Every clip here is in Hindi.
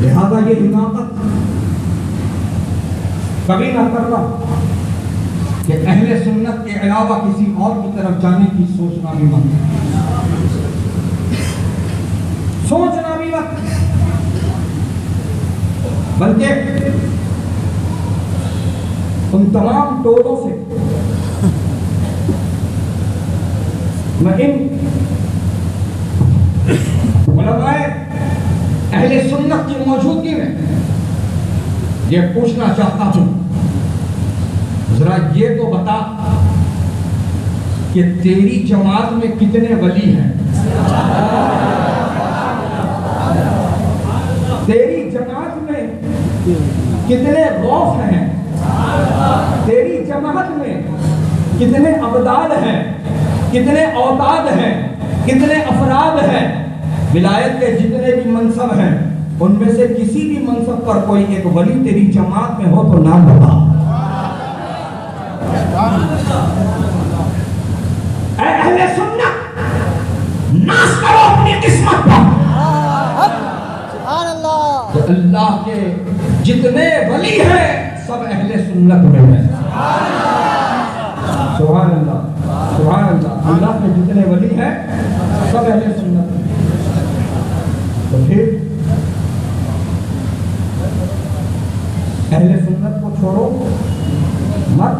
लिहाजा ये हिमाकत कभी ना करना कि अहले सुन्नत के अलावा किसी और की तरफ जाने की सोचना भी मत, सोचना भी मत, बल्कि उन तमाम टोलों से मैं इन उलमाए अहले सुन्नत की मौजूदगी में ये पूछना चाहता हूं, जरा ये तो बता कि तेरी जमात में कितने वली हैं? तेरी जमात में कितने गौस हैं? तेरी जमात में कितने अबदाद हैं? कितने औताद हैं? कितने अफराद हैं? विलायत के जितने भी मनसब हैं उनमें से किसी भी मनसब पर कोई एक वली तेरी जमात में हो तो नाम बता। अहले सुन्नत नाश करो अपनी किस्मत पर। तो अल्लाह के जितने वली हैं सब अहले सुन्नत में हैं। सुभान अल्लाह, सुभान अल्लाह। अल्लाह के जितने वली हैं सब अहले सुन्नत में। तो फिर अहले सुन्नत को छोड़ो मत,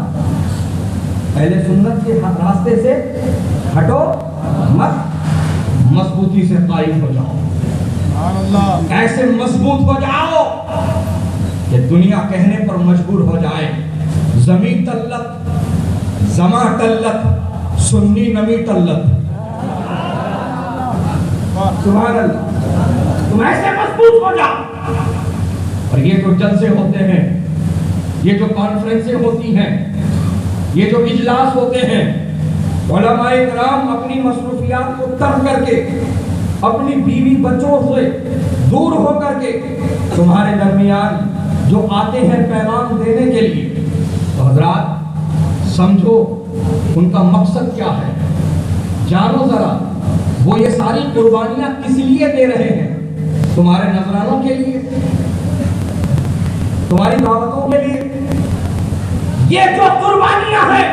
अहले सुन्नत के रास्ते से हटो मत, मजबूती से कायम हो जाओ। ऐसे मजबूत हो जाओ कि दुनिया कहने पर मजबूर हो जाए, जमी तल्लत, जमा तल्लत, सुन्नी नमी तल्लत। सुभान अल्लाह। तुम ऐसे मजबूत हो जाओ। और ये जो जलसे होते हैं, ये जो कॉन्फ्रेंसें होती हैं, ये जो इजलास होते हैं, उलमाए किराम अपनी मसरूफियात को तर्क करके, अपनी बीवी बच्चों से दूर होकर के तुम्हारे दरमियान जो आते हैं पैगाम देने के लिए, तो हजरात समझो उनका मकसद क्या है, जानो जरा वो ये सारी कुर्बानियां किस लिए दे रहे हैं? तुम्हारे नजरानों के लिए, तुम्हारी दावतों के लिए। ये जो कुर्बानियां हैं,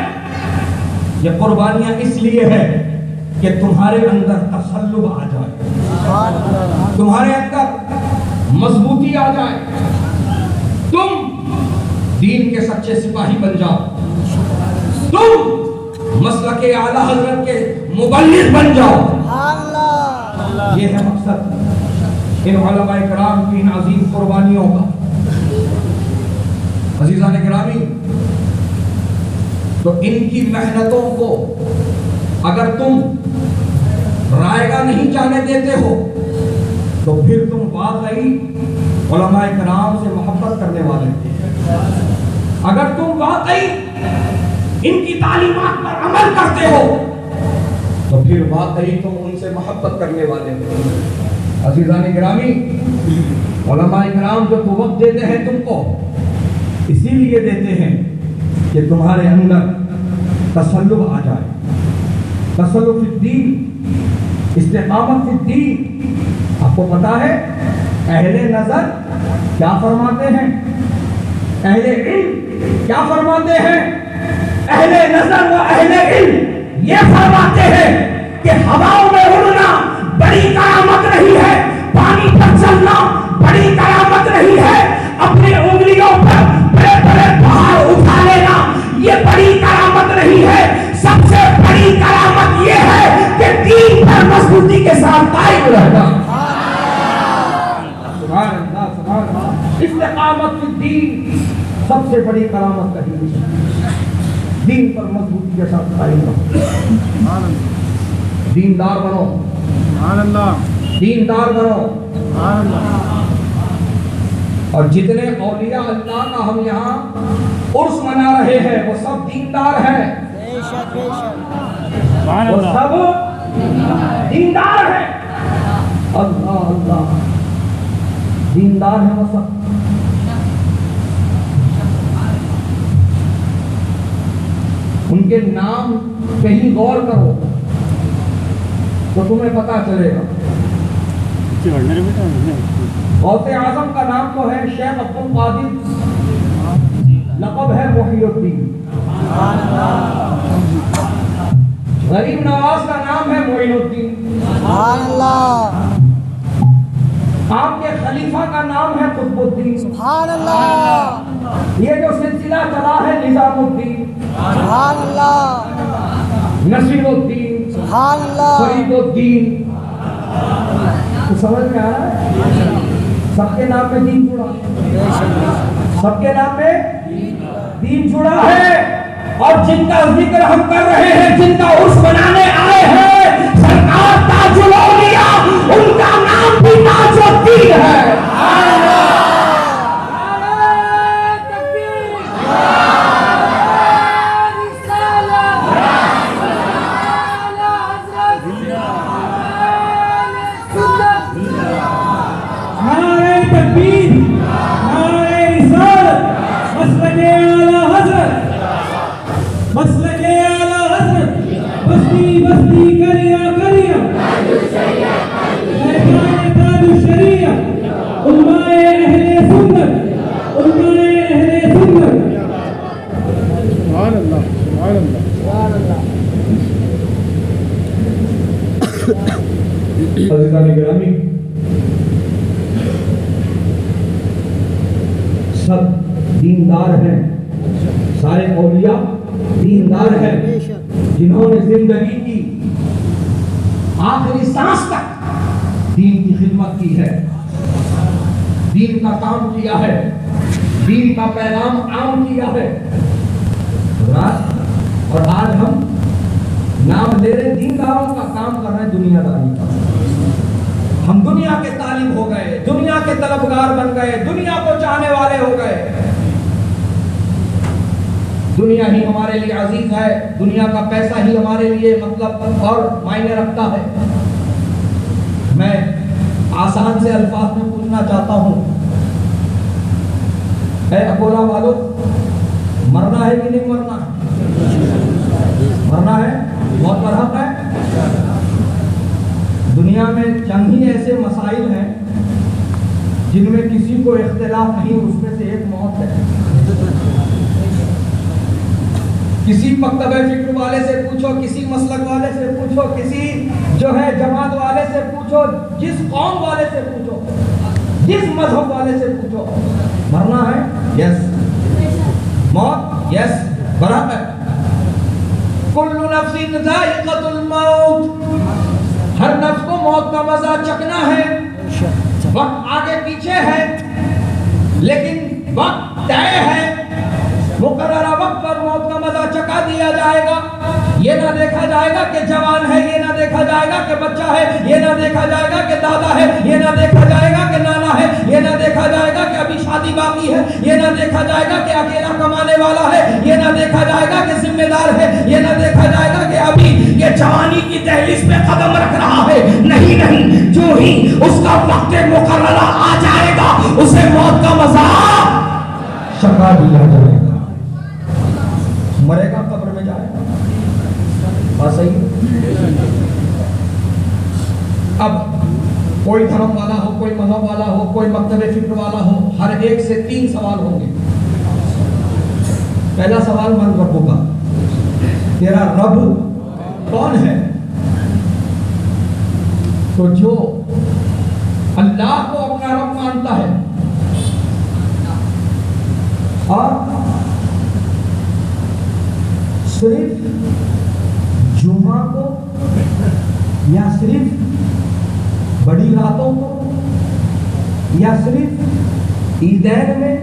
ये कुर्बानियां इसलिए है कि तुम्हारे अंदर तसल्लुब आ जाए, तुम्हारे अंदर मजबूती आ जाए, तुम दीन के सच्चे सिपाही बन जाओ, तुम मसलके आला हजरत के मुबल्लिग बन जाओ। ये है मकसद इन उलमाए किराम की इन अजीम कुर्बानियों का। अजीज़ान गिरामी, तो इनकी मेहनतों को अगर तुम रायगा नहीं जाने देते हो तो फिर तुम वाकई उलमाए किराम से मोहब्बत करने वाले हो। अगर तुम वाकई इनकी तालीमात पर अमल करते हो तो फिर वाकई तुम उनसे मोहब्बत करने वाले हो। अजीज़ान गिरामी, उलमाए किराम जो वक्त देते हैं तुमको इसीलिए देते हैं कि तुम्हारे अंदर तसल्लुब आ जाए, तसल्लुब फिद्दीन, इस्तिकामत फिद्दीन। आपको पता है अहले नजर क्या फरमाते हैं, अहले इल्म क्या फरमाते हैं? अहले नजर व अहले इल्म ये फरमाते हैं कि हवाओं में उड़ना बड़ी करामत नहीं है, पानी पर चलना बड़ी करामत नहीं है, अपने उंगलियों पर बड़े बड़े पहाड़ उठा लेना ये बड़ी करामत नहीं है। सबसे बड़ी करामत ये है कि दीन पर मजबूती के साथ कायम रहना। सुभान अल्लाह, सुभान अल्लाह। इस्तिकामत फिद दीन सबसे बड़ी करामत कही है, दीन पर मजबूती के साथ कायम रहो, दीनदार बनो, दीनदार बनो। और जितने औलिया अल्लाह का हम यहाँ उर्स मना रहे हैं वो सब दीनदार हैं, वो सब दीनदार हैं। अल्लाह अल्लाह, दीनदार है वो सब। उनके नाम पे ही गौर करो, तो तुम्हें पता चलेगा। गौसे आजम का नाम तो है शेख अब्दुल कादिर, लक़ब है मुहीउद्दीन। गरीब नवाज का नाम है मोइनुद्दीन। आपके खलीफा का नाम है कुतुबुद्दीन। ये जो सिलसिला चला है निजामुद्दीन, नसीरुद्दीन, फरीदुद्दीन, तो समझ में आ रहा है? सबके नाम में दीन जुड़ा, सबके नाम में दीन जुड़ा है। और जिनका जिक्र हम कर रहे हैं, जिनका उर्स बनाने आए हैं, सरकार ताजुल औलिया, उनका नाम भी ताजुद्दीन है। सब दीनदार हैं, सारे औलिया दीनदार हैं, जिन्होंने जिंदगी की आखिरी सांस तक दीन की खिदमत की है, दीन का काम किया है, दीन का पैगाम आम किया है। और आज हम नाम ले रहे दीनदारों का, काम कर रहे हैं दुनियादारी का। हम दुनिया के तालिब हो गए, दुनिया के तलबगार बन गए, दुनिया को चाहने वाले हो गए। दुनिया ही हमारे लिए अजीज है, दुनिया का पैसा ही हमारे लिए मतलब और मायने रखता है। मैं आसान से अल्फाज में पूछना चाहता हूं, ऐ अकोला वालों, मरना है कि नहीं मरना? मरना है, मौत पर हक है। दुनिया में चंद ही ऐसे मसाइल हैं जिनमें किसी को इख्तिलाफ नहीं, उसमें से एक मौत है। किसी मकतब फिक्र वाले से पूछो, किसी मसलक वाले से पूछो, किसी जो है जमात वाले से पूछो, जिस कौम वाले से पूछो, जिस मजहब वाले से पूछो, मरना है, यस। मौत, यस, बराबर है। कुल्लु नफ्सिन ज़ाइक़तुल मौत, हर नफ्स को मौत का मजा चखना है। वक्त आगे पीछे है, लेकिन वक्त तय है, मुकर्ररा वक्त पर मौत का मजा चखा दिया जाएगा। ये ना देखा जाएगा कि जवान है, ये ना देखा जाएगा कि बच्चा है, ये ना देखा जाएगा कि दादा है, ये ना देखा जाएगा कि नाना है, ये ना देखा जाएगा कि अभी शादी बाकी है, ये ना देखा जाएगा कि अकेला कमाने वाला है, ये ना देखा जाएगा कि जिम्मेदार है, ये ना देखा जाएगा कि अभी ये जवानी की दहलीज पे कदम रख रहा है। नहीं नहीं, जो ही उसका वक्त मुकर्ररा आ जाएगा, उसे मौत का मजा चखा दिया जाएगा। मरेगा, कब्र में जाएगा। बात सही है? अब कोई धर्म वाला हो, कोई मजहब वाला हो, कोई मकतब फिक्र वाला हो, हर एक से 3 सवाल होंगे। पहला सवाल, मन रब्बु का, तेरा रब कौन है? तो जो अल्लाह को अपना रब मानता है और सिर्फ जुमा को या सिर्फ बड़ी रातों को या सिर्फ ईदैन में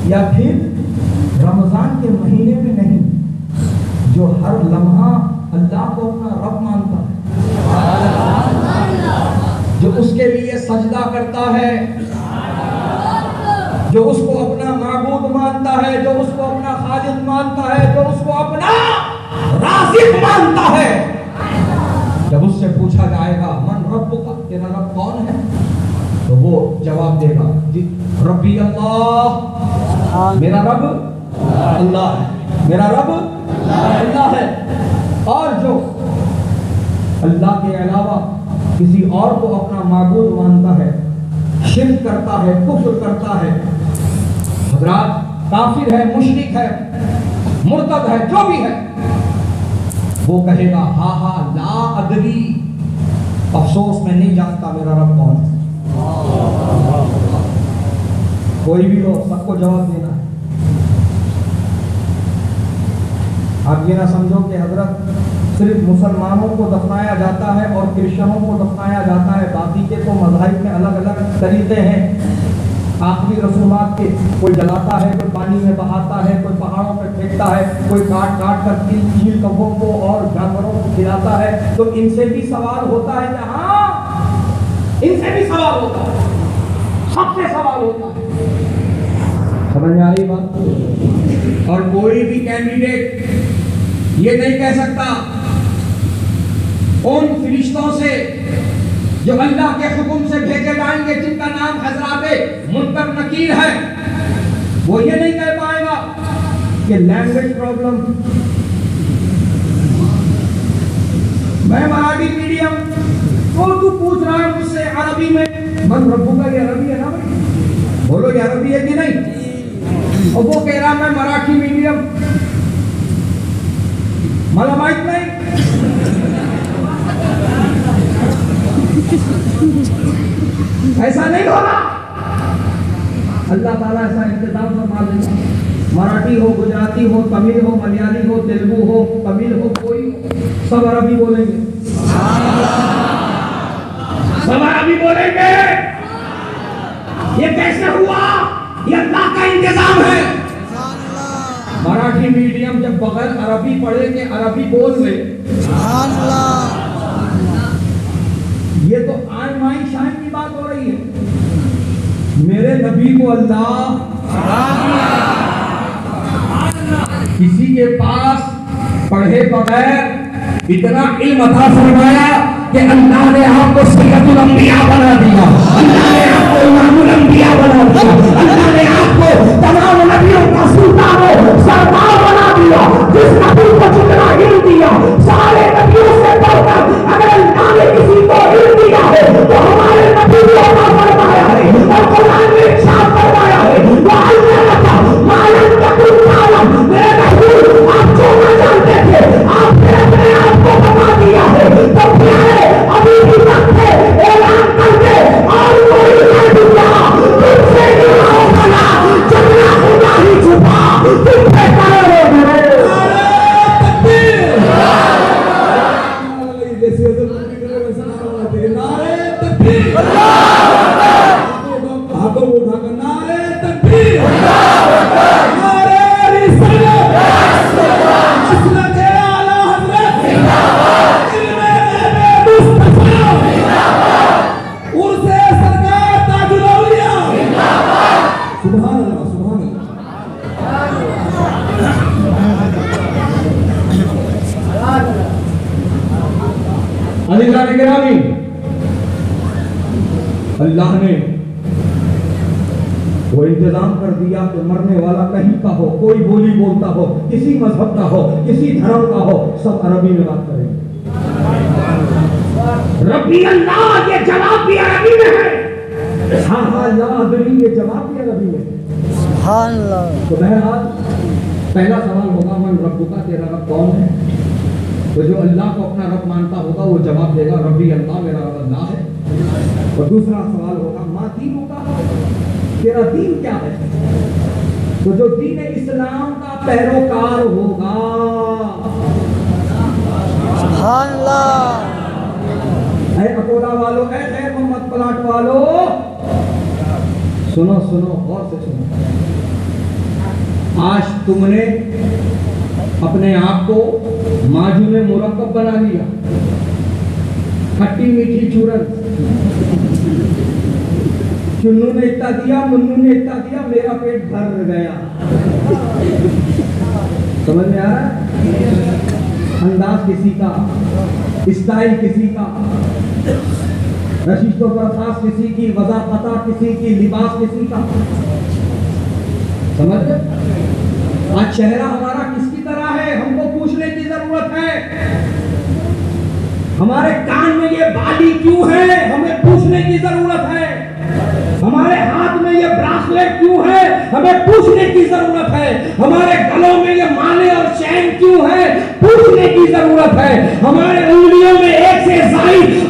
या फिर रमजान के महीने में नहीं, जो हर लम्हा अल्लाह को अपना रब मानता है, जो उसके लिए सजदा करता है, जो उसको अपना माबूद मानता है, जो उसको अपना खालिक मानता है, जो उसको अपना राज़िक मानता है। जब उससे पूछा जाएगा मन रब्बुका, तेरा रब कौन है, तो वो जवाब देगा रब्बी अल्लाह, मेरा रब अल्लाह है, मेरा रब अल्लाह है। और जो अल्लाह के अलावा किसी और को अपना माबूद मानता है, शिर्क करता है, कुफ्र करता है, हजरात काफिर है, मुशरिक है, मुर्तद है, जो भी है, वो कहेगा हा हा ला अदरी, अफसोस मैं नहीं जानता मेरा रब कौन है। कोई भी हो, सबको जवाब देना है। आप ये ना समझो कि हजरत सिर्फ मुसलमानों को दफनाया जाता है और क्रिश्चियनों को दफनाया जाता है। बाकी के तो मज़ाहिब में अलग अलग तरीके हैं। आखिरी रसूमात के, कोई जलाता है, कोई पानी में बहाता है, कोई पहाड़ों पर फेंकता है, कोई काट काट कर चील कौवों को और जानवरों को खिलाता है। तो इनसे भी सवाल होता है कि हाँ, इनसे भी सवाल होता है, सबसे सवाल होता है। समझ में आ रही बात? और कोई भी कैंडिडेट ये नहीं कह सकता उन फरिश्तों से जो अल्लाह के हुक्म से भेजे जाएंगे, जिनका नाम हजराते मुनकर नकीर है, वो ये नहीं कह पाएगा कि लैंग्वेज प्रॉब्लम, मैं मराठी मीडियम, तो तू पूछ रहा है मुझसे अरबी में, मन रब्बू का ये अरबी है ना भाई, बोलो ये अरबी है कि नहीं? और वो कह रहा मैं मराठी मीडियम, मला माहित नहीं। ऐसा नहीं होगा। अल्लाह ताला ऐसा इंतजाम फरमा देगा। मराठी हो, गुजराती हो, तमिल हो, मलयाली हो, तेलुगु हो, तमिल हो, कोई हो, सब अरबी बोलेंगे, सब अरबी बोलेंगे। ये कैसे हुआ? ये अल्लाह का इंतजाम है। मराठी मीडियम जब बगैर अरबी पढ़े के अरबी बोल ले, ये तो आन माई शान की बात हो रही है। मेरे नबी को अल्लाह किसी के पास पढ़े बगैर इतना इल्म अता फरमाया कि अल्लाह ने आपको सैयदुल अंबिया बना दिया, अल्लाह ने आपको इमामुल अंबिया बना दिया, अल्लाह ने आपको तमाम नबियों का सुल्तान सरदार बना दिया। जिस नबी को जितना इल्म दिया, सारे नबियों से बढ़कर अगर अल्लाह ने किसी को इल्म दिया है तो हमारे नबी को अता फरमाया है। और कुरान में इरशाद फरमाया है, वो अल्लाह का मालूम तकुल मालूम, मेरे रसूल आप जो ना जानते थे आपने अपने आप को बता दिया है। तो प्यारे अभी भी वक्त है, ऐलान कर दे और कोई कर दिया तुमसे गिरा होगा ना, जगना खुदा ही छुपा तुम पे करे मेरे। नारे तकबीर, हाथों उठाकर नारे तकबीर, नारे रिसालत, मसलक आला हज़रत जिंदाबाद, इल्मे मुस्तफा जिंदाबाद, उर्से सरकार ताजुल औलिया जिंदाबाद। सुभान अल्लाह, सुभान अल्लाह। अज़ीज़ान गिरामी, अल्लाह ने वो इंतजाम कर दिया कि मरने वाला कहीं का हो, कोई बोली बोलता हो, किसी मजहब का हो, किसी धर्म का हो, सब अरबी में बात करेंगे। रब्बी अल्लाह, ये जवाब भी अरबी में है। हाँ हाँ ला अदरी, ये जवाब भी अरबी में है। सुभान अल्लाह। तो बहरहाल पहला सवाल होगा मन रब्बुका, तेरा रब कौन है? तो जो अल्लाह को अपना रब मानता होगा वो जवाब देगा रब्बी अल्लाह, मेरा रब अल्लाह है। और दूसरा सवाल होगा मा दीन होगा, तेरा दीन क्या है? तो जो दीन इस्लाम का पैरोकार होगा, सुभान अल्लाह। ऐ अकोला वालों, ऐ मोहम्मद पलाट वालों, सुनो सुनो, गौर से सुनो। आज तुमने अपने आप को माजून मुरक्कब बना लिया, खट्टी मीठी चूरन, चुन्नू ने इतना दिया, मुन्नू ने इतना दिया, मेरा पेट भर गया। समझ में आ रहा है? अंदाज किसी का, स्टाइल किसी का, रशीदों पर खास किसी की, वज़ाफ़ता किसी की, लिबास किसी का। समझ गए? आज चेहरा हमारा किसकी तरह है, हमको पूछने की जरूरत है। हमारे कान में ये बाली क्यों है, हमें पूछने की जरूरत है। हमारे हाथ में ये ब्रासलेट क्यों है, हमें पूछने की जरूरत है। हमारे गलों में ये माले और चैन क्यों है, पूछने की जरूरत है। हमारे उंगलियों में एक से ज्यादा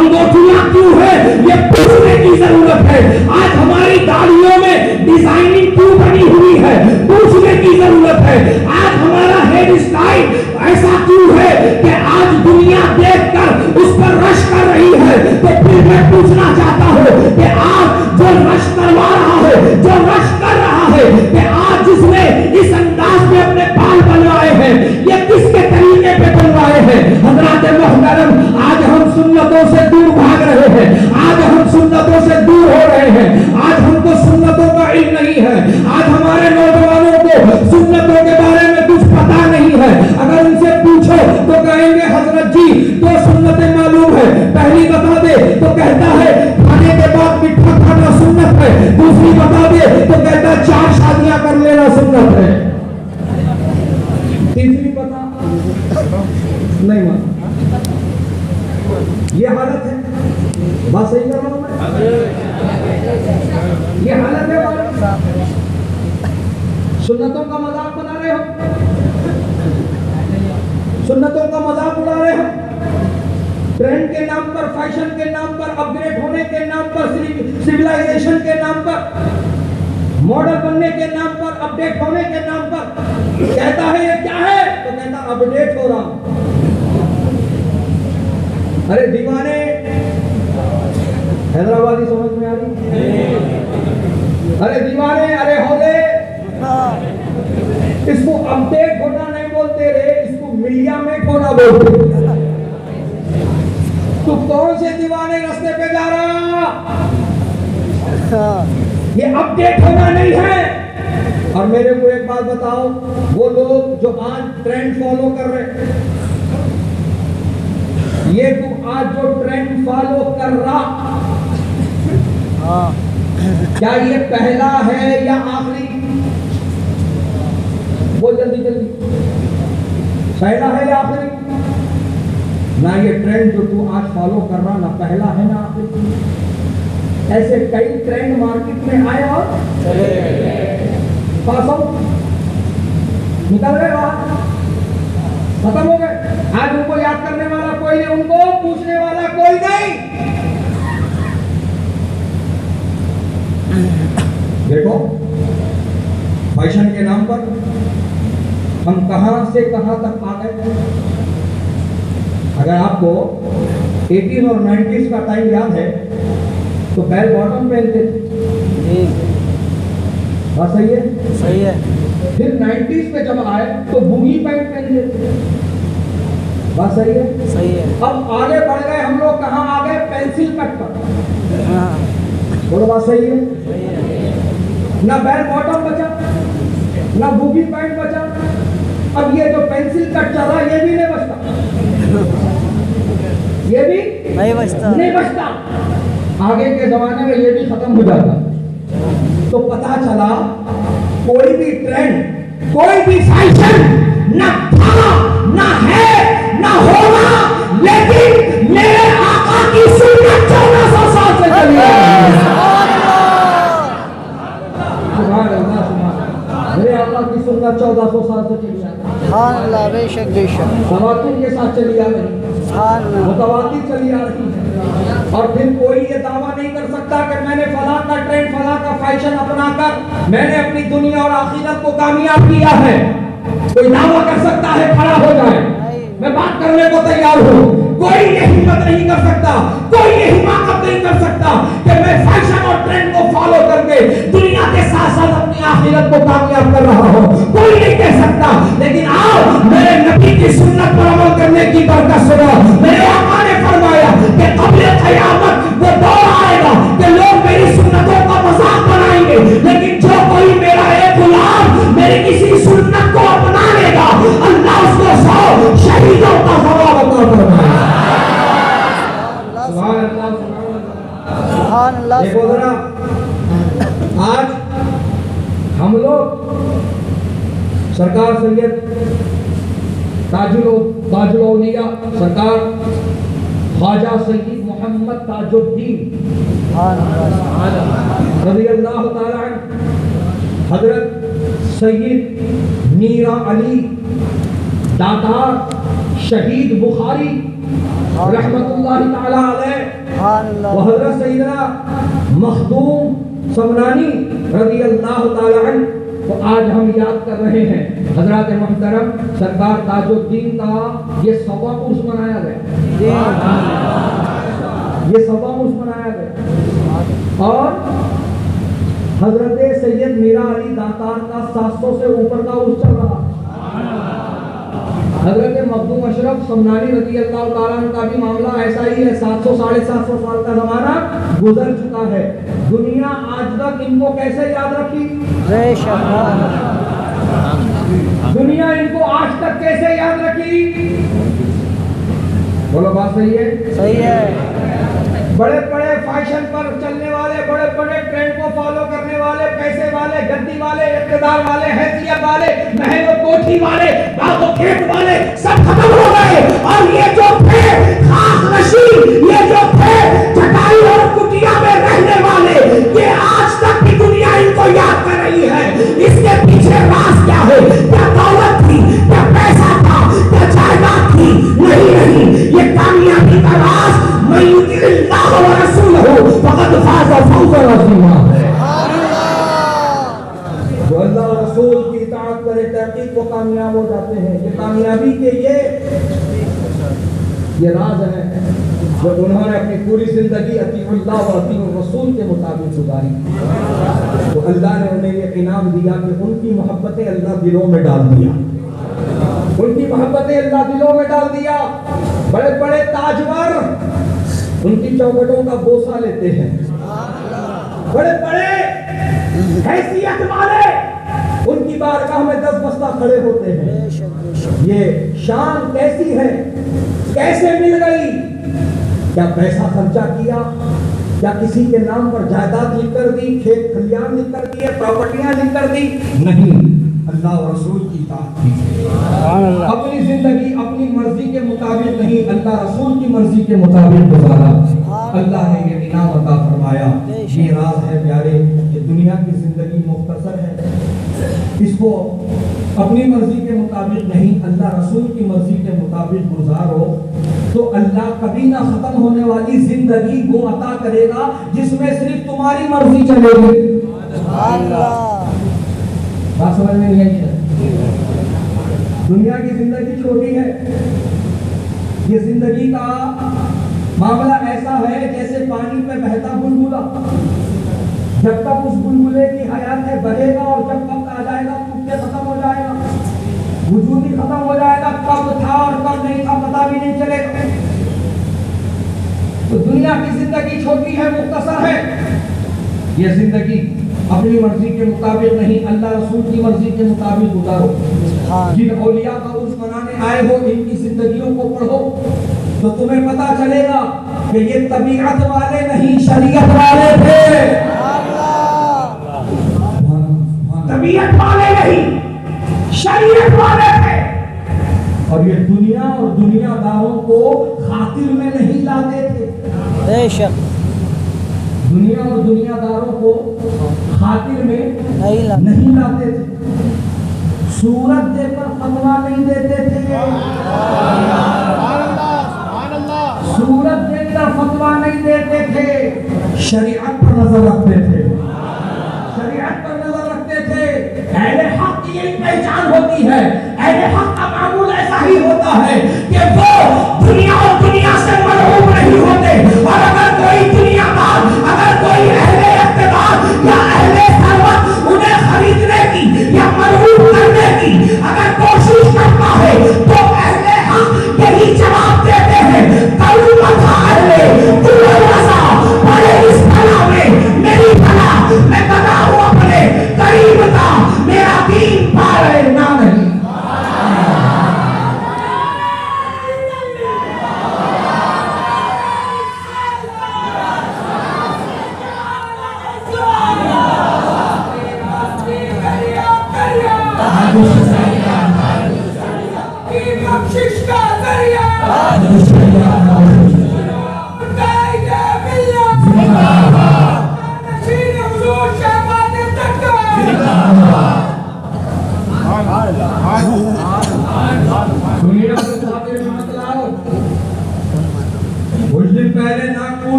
अंगूठियां क्यों है, ये पूछने की जरूरत है। आज हमारी दाढ़ियों में डिजाइनिंग क्यों बनी हुई है, पूछने की जरूरत है। आज हमारा हेयर स्टाइल ऐसा क्यों है कि आज दुनिया देखकर उस पर रश कर रही है। तो फिर मैं पूछना चाहता हूं कि आज जो रश करवा रहा है, जो रश कर रहा है, कि आज जिसने इस अंदाज में अपने बाल बनवाए हैं, ये किसके तरीके पे बनवाए हैं। हज़रात मोहतरम, आज हम सुन्नतों से दूर भाग रहे हैं, आज हम सुन्नतों से दूर हो रहे हैं। आज हमको सुन्नतों का इल्म नहीं है। आज हमारे नौजवानों को सुन्नतों के बारे में कुछ पता नहीं है। अगर उनसे पूछो तो कहेंगे हजरत जी दो सुन्नतें मालूम है, पहली बता दे तो कहता है खाने के बाद मिठा खाना सुन्नत है, दूसरी बता दे तो कहता है 4 शादियां कर लेना सुन्नत है, तीसरी बता नहीं मालूम। ये हालत है, बात सही कर रहा हूं मैं, ये हालत है। सुन्नतों का मजाक बना रहे हो, सुन्नतों का मजाक उड़ा रहे हो। ट्रेंड के नाम पर, फैशन के नाम पर, अपग्रेड होने के नाम पर, सिविलाइजेशन के नाम पर, मॉडल बनने के नाम पर, अपडेट होने के नाम पर कहता है ये क्या है, तो कहता अपडेट हो रहा। अरे दीवाने, हैदराबादी समझ में आ रही? अरे दीवाने, अरे होले, इसको अपडेट होना नहीं बोलते रे, इसको मीडिया में होना बोलते। तू कौन से दीवाने रास्ते पे जा रहा, ये अपडेट होना नहीं है। और मेरे को एक बात बताओ, वो लोग जो आज ट्रेंड फॉलो कर रहे, ये तू आज जो ट्रेंड फॉलो कर रहा, क्या ये पहला है या आखिरी? वो जल्दी जल्दी, पहला है या आखिरी? ना ये ट्रेंड जो तू आज फॉलो कर रहा, ना पहला है ना आखिरी। ऐसे कई ट्रेंड मार्केट में आए और पास आउट निकल गए, बाहर खत्म हो गए। आज उनको याद करने वाला कोई नहीं, उनको पूछने वाला कोई नहीं। देखो फैशन के नाम पर हम कहां से कहां तक आ गए। अगर आपको 80s और 90s का टाइम याद है तो बेल बॉटम पहनते थे, बात सही है? सही है। फिर 90s पे जब आए तो बूगी पैंट पहन लेते, बात सही है? सही है। अब आगे बढ़ गए हम लोग, कहां आ गए? पेंसिल कट पर। हाँ, बोलो बात सही है? सही है। ना बेल बॉटम बचा, ना बूगी पैंट बचा। अब ये जो पेंसिल कट चल रहा ये भी नहीं बचता, ये भी नहीं बचता, नहीं बचता। आगे के जमाने में ये भी खत्म हो जाता। तो पता चला कोई भी ट्रेंड, कोई भी फैशन ना था, ना है, ना होगा, लेकिन मेरे आका की सुन्नत 1400 साल से चली आ रही है। मेरे आका की सुन्नत 1400 साल से चली आ रही है। हाँ अल्लाह, बेशक बेशक, तवातुर के साथ चली आ रही है, हाँ मुतवातिर चली आ रही है। और फिर कोई ये दावा नहीं कर सकता कि मैंने फलां का ट्रेंड, फलां का फैशन अपनाकर मैंने अपनी दुनिया और आखिरत को कामयाब किया है। कोई दावा कर सकता है? खड़ा हो जाए, मैं बात करने को तैयार हूँ। कोई ये हिम्मत नहीं कर सकता, कोई ये हिम्मत नहीं कर सकता कि मैं फैशन और ट्रेंड को फॉलो करके दुनिया के साथ साथ अपनी आखिरत को कामयाब कर रहा हूँ। कोई नहीं कह सकता। लेकिन आओ मेरे नबी की सुन्नत पर अमल करने की बरकत सुनो। मेरे आका ने फरमाया कि क़ब्ल क़यामत वो दौर आएगा कि लोग मेरी सुन्नतों का मजाक बनाएंगे, लेकिन जो कोई मेरा एक गुलाम मेरी किसी सुन्नत को अपना लेगा, अल्लाह उसको 100 शहीदों का सवाब अता फरमाएगा। सुभान अल्लाह। देखो जरा, आज हम लोग सरकार सैयद ताजुल औलिया सरकार ख्वाजा सैयद मोहम्मद ताजुद्दीन रज़ी अल्लाह ताला अन्हु, हजरत सैयद मीरा अली दातार शहीद बुखारी रहमतुल्लाहि ताला अलैह व हजरत सैयदना मखदूम समनानी रज़ी अल्लाह ताला अन्हु को आज हम याद कर रहे हैं। हजरत मोहतरम सरकार ताजुद्दीन का ये 100वां उर्स मनाया गया, ये 100वां उर्स मनाया गया और हजरत सैयद मीरा अली दातार का 700 से ऊपर का उर्स चल रहा। हजरत मखदूम अशरफ समनानी रज़ी अल्लाह ताला अन्हु का भी मामला ऐसा ही है। 700 750 साल का जमाना गुजर चुका है। दुनिया आज तक इनको कैसे याद रखी? दुनिया इनको आज तक कैसे याद रखी? बोलो बात सही है? सही है। बड़े बड़े फैशन पर चलने वाले, बड़े बड़े ट्रेंड को फॉलो करने वाले, पैसे वाले, गद्दी वाले, इक़्तिदार वाले, हैसियत वाले, महल और कोठी वाले, बाग और खेत वाले सब खत्म हो गए और ये जो थे खास नशीब, ये जो थे चटाई और कुटिया में रहने वाले, ये आज तक की दुनिया इनको याद कर रही है। इसके पीछे राज क्या है? क्या दौलत थी? क्या पैसा था? क्या जायदाद थी? नहीं नहीं, ये कामयाबी का राज जो अल्लाह और रसूल की इताअत करे तहकीक वो कामयाब हो जाते हैं। ये कामयाबी के ये राज है जो उन्होंने अपनी पूरी जिंदगी अतीउल्लाह व अतीउर रसूल के मुताबिक गुजारी। तो अल्लाह ने उन्हें ये इनाम दिया कि उनकी मोहब्बतें अल्लाह दिलों में डाल दिया, उनकी मोहब्बतें अल्लाह दिलों में डाल दिया। बड़े बड़े ताजवर उनकी चौखटों का बोसा लेते हैं, बड़े बड़े हैसियत वाले उनकी बारगाह में 10 बस्ता खड़े होते हैं। ये शान कैसी है, कैसे मिल गई? क्या पैसा खर्चा किया? क्या किसी के नाम पर जायदाद लिख कर दी, खेत खलियान लिख कर दिए, प्रॉपर्टियां लिख कर दी? नहीं, अल्लाह और रसूल की इताअत की। अपनी जिंदगी अपनी मर्जी के मुताबिक नहीं, अल्लाह रसूल की मर्जी के मुताबिक गुजारा। अल्लाह ने ये इनाम अता फरमाया। ये राज है प्यारे, ये दुनिया की जिंदगी मुख्तसर है, इसको अपनी मर्जी के मुताबिक नहीं, अल्लाह रसूल की मर्जी के मुताबिक गुजारो तो अल्लाह कभी ना खत्म होने वाली जिंदगी वो अता करेगा जिसमें सिर्फ तुम्हारी मर्जी चलेगी। बात समझ में नहीं आई है? दुनिया की जिंदगी छोटी है। ये जिंदगी का मामला ऐसा है जैसे पानी पे बहता बुलबुला। जब तक उस बुलबुले की हयात है बहेगा और जब वक्त आ जाएगा तुझे खत्म हो जाएगा, वजूद ही खत्म हो जाएगा। कब था और कब नहीं था पता भी नहीं चलेगा। तो दुनिया की जिंदगी छोटी है, मुख्तसर है। ये जिंदगी अपनी मर्जी के मुताबिक नहीं, अल्लाह रसूल की मर्जी के मुताबिक गुजारो। जिन औलिया का उर्स मनाने आए हो इनकी जिंदगियों को पढ़ो तो तुम्हें पता चलेगा कि ये तबीयत वाले नहीं शरीयत वाले थे। तबीयत वाले नहीं शरीयत वाले थे। और ये दुनिया और दुनियादारों को खातिर में नहीं लाते थे। बेशक दुनिया और दुनियादारों को खातिर में नहीं लाते थे। सूरत देकर फतवा नहीं देते थे। सूरत देकर फतवा नहीं देते थे। शरीयत पर नजर रखते थे। शरीयत पर नजर रखते थे। अहले हक की एक पहचान होती है, अहले हक का मामूल ऐसा ही होता है कि वो दुनिया और दुनिया से मरहूम नहीं होते। और अगर कोई दुनियादार, अगर कोई अहले इक़्तिदार या अहले सरवत उन्हें खरीदने की या मरहूम करने की अगर कोशिश करता है तो अहले हक यही जवाब देते हैं, कलमत अहले दुर्वसा बड़े इस भला में मेरी भला, मैं बता हूं अपने करीब का, मेरा दीन पाए ना नहीं।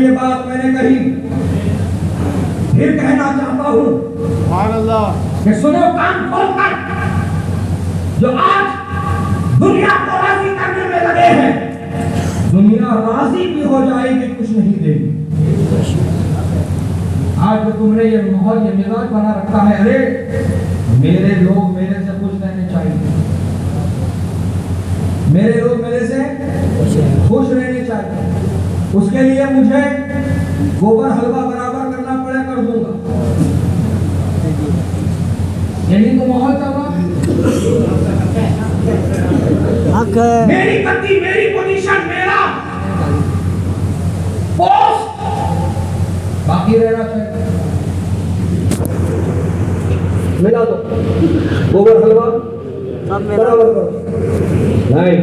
ये बात मैंने कही, फिर कहना चाहता हूं कि सुनो कान खोलकर, जो आज दुनिया को राजी करने में लगे हैं, दुनिया राजी भी हो जाएगी कुछ नहीं देगी। आज जो तुमने ये माहौल, ये मिजाज बना रखा है, अरे मेरे लोग मेरे से खुश रहने चाहिए, मेरे लोग मेरे से खुश रहने चाहिए। उसके लिए मुझे गोबर हलवा बराबर करना पड़े, कर दूंगा। यही तो माहौल चल रहा है। मेरी गद्दी, मेरी पोजीशन, मेरा पोस्ट बाकी रहना चाहिए। मिला दो गोबर हलवा बराबर करो। नहीं,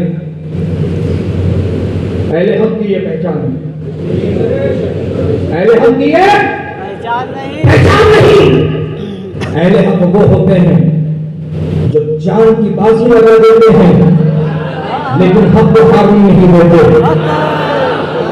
पहले हम की ये पहचान है, पहले हम की ये पहचान नहीं। पहले हम वो होते हैं जो जान की बाजी लगा देते हैं, लेकिन हम को हावी नहीं देते।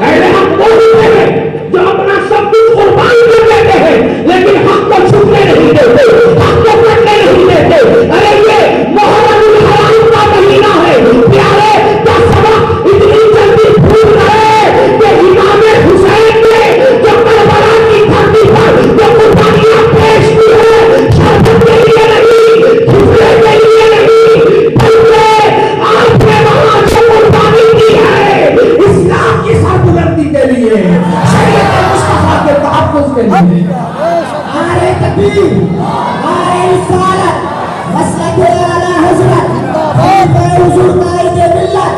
पहले हम वो होते हैं जो अपना सब कुछ कुर्बान कर देते हैं, लेकिन हम को छुपने नहीं देते, हम को करने नहीं देते। अरे ये मुहर्रम हराम का महीना है प्यारे, क्या सबक इतनी जल्दी भूल गए कि इमाम हुसैन ने जो करबला की धरती पर जो कुर्बानियां पेश की है, शर्फ के लिए नहीं, झुकने के लिए नहीं, बल्कि आपने वहां जो कुर्बानी की है इस्लाम की सरबुलंदी के लिए, शरीयत मुस्तफा के तहफ्फुज़ के लिए। नारे तकबीर, नारे रिसालत, मसलक आला हज़रत, खलीफा हुज़ूर कायद मिल्लत,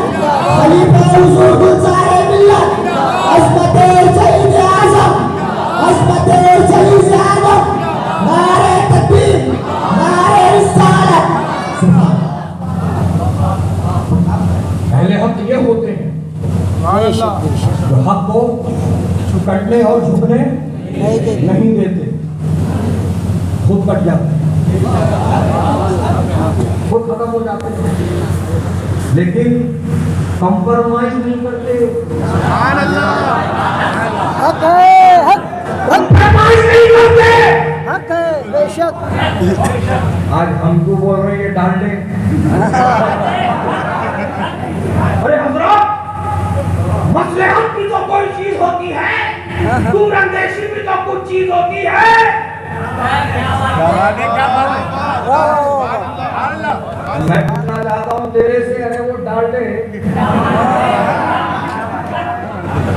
खलीफा हुज़ूर गुलज़ार मिल्लत, अज़मत सईद आज़म, अज़मत सईद आज़म, नारे तकबीर, नारे रिसालत। पहले हक ये होते हैं जो हक को कटने और झुकने नहीं देते, खुद कट जाते, खुद खत्म हो जाते, लेकिन कंप्रोमाइज नहीं करते। कंप्रोमाइज नहीं करते। बेशक आज हमको बोल रहे हैं डाल दे। अरे हजरत, मसलहत भी तो कोई चीज होती है, दूरअंदेशी भी तो कुछ चीज होती है। मैं पूछना चाहता हूँ तेरे से, अरे वो डाल दे,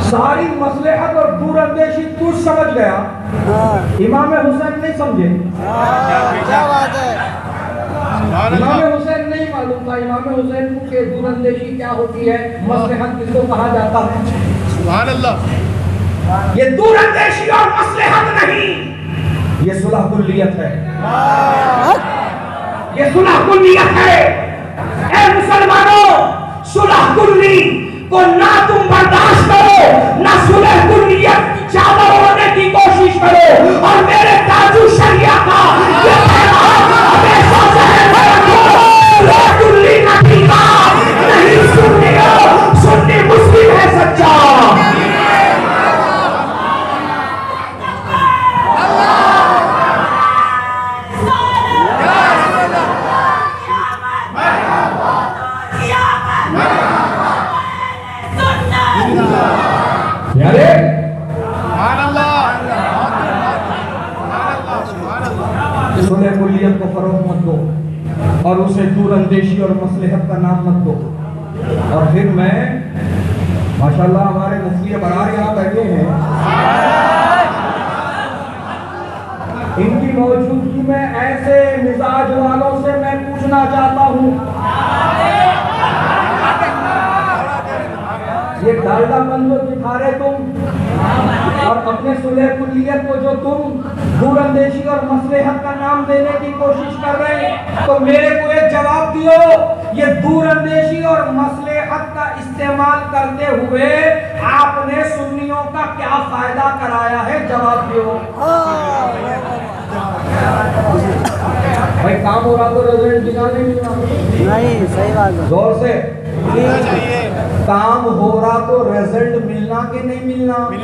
सारी मसलहत और दूरअंदेशी तू समझ गया, इमाम हुसैन नहीं समझे। क्या बात है। इमाम हुसैन नहीं मालूम था, इमाम हुसैन के दूरअंदेशी क्या होती है, मसलहत किसको कहा जाता है। सुभान अल्लाह। ये दूरअंदेशी और मसलहत नहीं, ये सुलह कुल्लियत है, ये सुलह कुल्लियत है। ए मुसलमानों, सुलह कुल्ली को ना तुम बर्दाश्त करो, ना सुलह कुल्लियत की चादर होने की कोशिश करो। और मेरे ताजु शरिया का ये पैगाम हमेशा ज़हन में रखो, सुलह कुल्ली नहीं बात नहीं, सुन्नी हो, सुन्नी मुस्लिम है सच्चा। सुलह कुल्लियत को फरोग मत दो और उसे दूरअंदेशी और मसलहत का नाम मत दो। और फिर मैं, माशाल्लाह हमारे मुफ्ती बरार यहाँ बैठे हैं, इनकी मौजूदगी में ऐसे मिजाज वालों से मैं पूछना चाहता हूँ, ये डालडापन जो दिखा रहे तुम और अपने सुलह कुल्लियत को जो तुम दूरअंदेशी और मसलहत का नाम देने की कोशिश कर रहे हैं, तो मेरे को एक जवाब दियो, ये दूरअंदेशी और मसलहत का इस्तेमाल करते हुए आपने सुन्नियों का क्या फायदा कराया है, जवाब दियो। भाई काम हो रहा तो रेजिडेंट दिखाने नहीं, सही बात है। जोर से काम हो रहा तो रिजल्ट मिलना कि नहीं मिलना? नहीं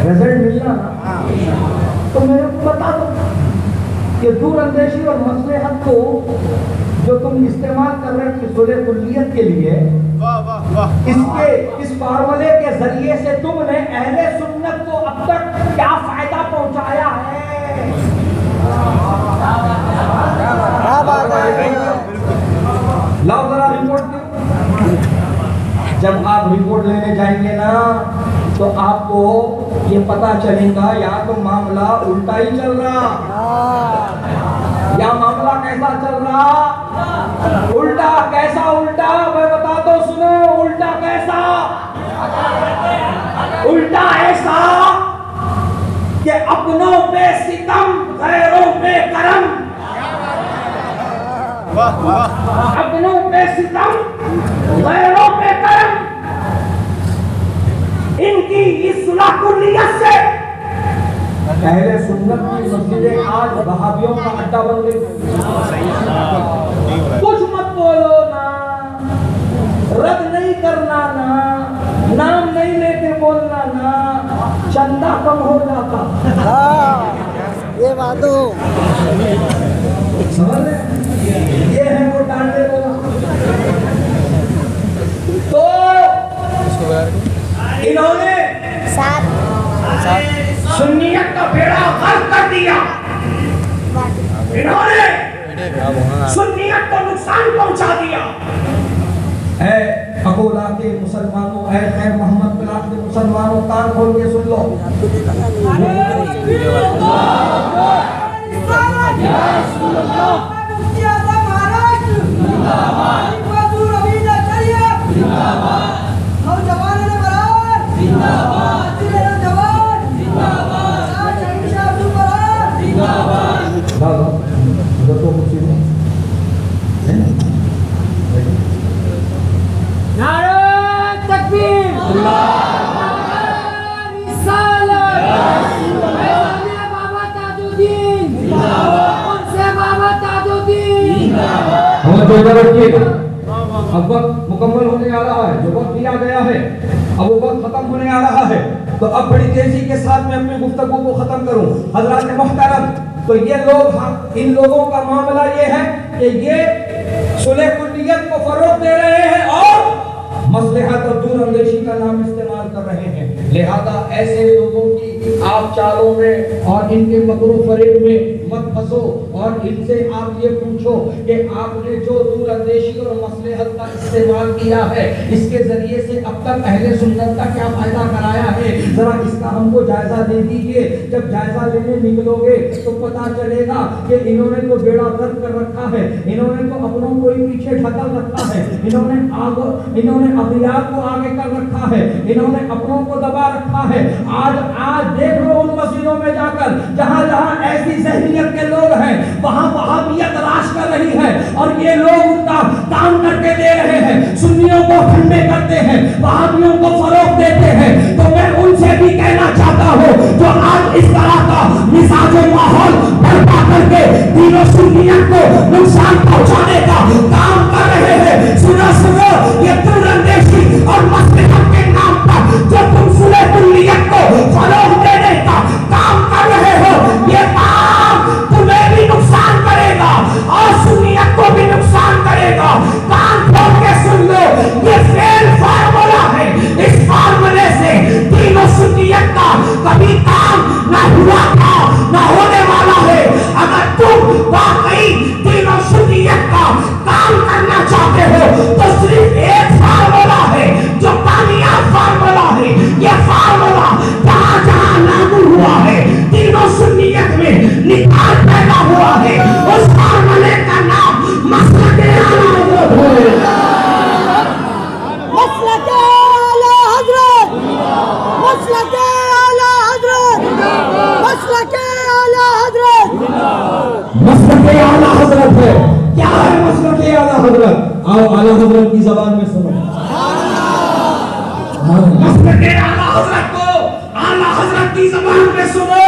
रिजल्ट मिलना ना। तो मेरे को बता दो कि दूरअंदेशी और मसलहत को जो तुम इस्तेमाल कर रहे हो सुलह कुल्लियत के लिए, इसके इस फार्मूले के जरिए से तुमने अहले सुन्नत को अब तक क्या फायदा पहुंचाया है? लाओ जरा रिपोर्ट दो। जब आप रिपोर्ट लेने जाएंगे ना तो आपको ये पता चलेगा या तो मामला उल्टा ही चल रहा या मामला कैसा चल रहा। उल्टा कैसा? उल्टा मैं बताता हूं, सुनो। उल्टा कैसा? उल्टा ऐसा कि अपनों पे सितम गैरों पे करम। अपनों पे सितम गैरों पे करम। इनकी इस सुलह कुल्लियत से अहले सुन्नत की मस्जिदें आज वहाबियों का अड्डा बन गई। कुछ मत बोलो ना, रद्द नहीं करना ना, नाम नहीं लेके बोलना ना, चंदा कम हो जाता। ये बात हो। समझ रहे? ये है वो डांटे बोला। तो इन्होंने सुन्नियत का बेड़ा गर्क कर दिया। इन्होंने सुन्नियत को नुकसान पहुंचा दिया। ऐ अकोला के मुसलमानों, ऐ खैर मोहम्मद बिलाल के मुसलमानों, कान खोल के सुन लो। अब वक्त मुकम्मल होने आ रहा है, जो वक्त दिया गया है अब वो वक्त खत्म होने आ रहा है। तो अब बड़ी तेजी के साथ मैं अपनी गुफ्तगू को खत्म करूं। हजरात मोहतरम, तो ये लोग, इन लोगों का मामला ये है कि ये सुलह कुल्लियत को फरोग दे रहे हैं और मसलहत और दूरअंदेशी का नाम इस्तेमाल कर रहे हैं। लिहाजा ऐसे लोगों की आप चालों में और इनके मकरू फरेब में मत फंसो और इनसे आप ये पूछो कि आपने जो दूरअंदेशी और मसलहत का इस्तेमाल किया है, इसके जरिए से अब तक अहले सुन्नत का क्या फायदा कराया है, जरा इसका हमको जायजा दे दीजिए। जब जायजा लेने निकलोगे तो पता चलेगा कि इन्होंने तो बेड़ा गर्क कर रखा है, इन्होंने तो अपनों को ही पीछे ढकल रखा है, इन्होंने अभियान को आगे कर रखा है, इन्होंने अपनों को दबा रखा है। आज देख लो उन मस्जिदों में जाकर जहां जहां ऐसी जहनीयत के लोग हैं, वहां वहाबियत राज कर रही है और ये लोग उनका काम करके दे रहे हैं। सुन्नियों को ठंडे करते हैं, वहाबियों को फरोग देते हैं। तो मैं उनसे भी कहना चाहता हूं जो आज इस तरह का मिजाज माहौल बर्पा करके दीनों सुन्नियत को नुकसान पहुंचाने का काम कर रहे हैं, सुनो सुनो, ये दूरअंदेशी और मसलहत के नाम पर जो तुम सुलह कुल्लियत को फरोग देने का काम कर रहे हो, ये काम तुम्हें भी नुकसान करेगा और सुन्नियत को भी नुकसान करेगा। कान खोल के सुन लो, ये फेल फार्मूला है। इस फार्मूले से तीनों सुन्नियत का कभी काम ना हुआ था, ना होने वाला है। अगर तुम वाकई तीनों सुन्नियत का काम करना चाहते हो तो सिर्फ एक फार्मूला है जो कामयाब फार्मूला है। ये फार्मूला जहां जहां लागू हुआ है, तीनों सुन्नियत में निखार पैदा हुआ है। उस फार्मूले का नाम मसलके आला हज़रत है। मसलके आला हज़रत, मसलके आला हज़रत, मसलके आला हज़रत, मसलके आला हज़रत है। क्या है मसलके आला हज़रत? आओ आला हज़रत की ज़बान में सुनो। मसलके आला हज़रत को आला हज़रत की ज़बान में सुनो।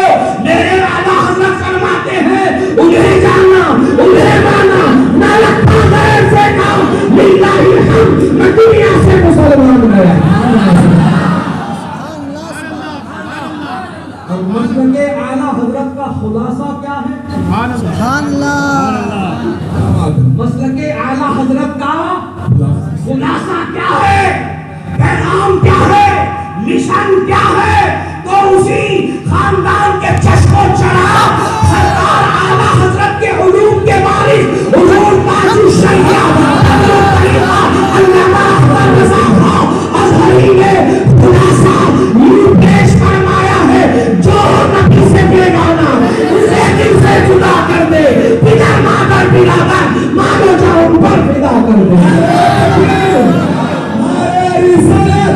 मेरे आला हज़रत फरमाते हैं, उन्हें जाना, उन्हें माना, ना लगता गैर से काम, लिल्लाहि हम्द, मैं दुनिया और मसलके आला हजरत का खुलासा क्या है? सुभान अल्लाह। मसलके आला हजरत का खुलासा क्या है? पैगाम क्या है? मिशन क्या है? तो उसी खानदान के चश्मो चढ़ा सरकार आला हजरत के उलूम के वारिस हुजूर ताजु शरिया हजरत तरीका अल्लामा अहमद रज़ा खां अज़हरी ने खुलासा यूं पेश फरमाया है, जो नबी से बेगाना उसे दिल से जुदा कर दे, बिना मांगर बिरादर मानो जाओ उन पर फिदा कर दे। हमारे रिसालत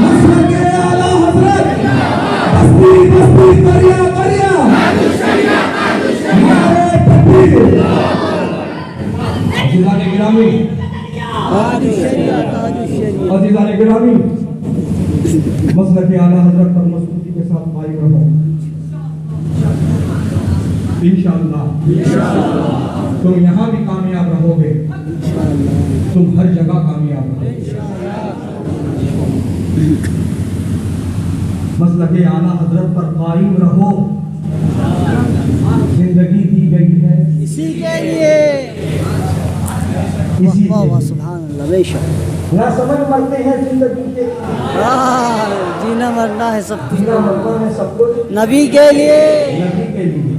मसलके आला हजरत बस्ती करिया हमारे तकबीर। अज़ीज़ान गिरामी, अज़ीज़ान गिरामी, मसलके आला हजरत पर मजबूती के साथ कायम रहो इंशाअल्लाह। तुम यहाँ भी कामयाब रहोगे, तुम हर जगह कामयाब रहोगे। मसलके आला हजरत पर कायम रहो। जिंदगी दी गई है इसी के लिए। इसी वाह वाह के सुभान अल्लाह बेशक। ना समझ मरते हैं जिंदगी के, जीना मरना है सब कुछ जीना मरना है सब कुछ नबी के लिए। नबी के लिए।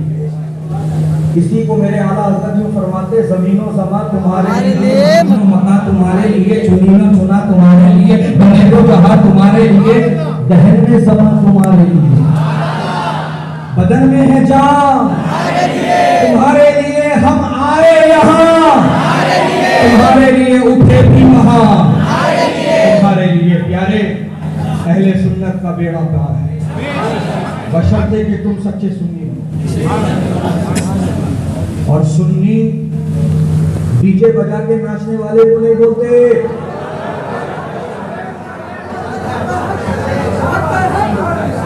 किसी को मेरे आला हज़रत यूं फरमाते, ज़मीनो ज़मा तुम्हारे लिए, मकान तुम्हारे लिए, चुनीना चुना तुम्हारे लिए, बने को कहा तुम्हारे लिए, दहन में ज़मा तुम्हारे लिए, बदन में है जान तुम्हारे लिए, हम आए यहाँ तुम्हारे लिए, उठे भी वहाँ तुम्हारे लिए। प्यारे अहले सुन्नत का बेड़ा पार है, बशर्ते कि तुम सच्चे सुन्नी हो। और सुन्नी डीजे बजा के नाचने वाले को नहीं बोलते,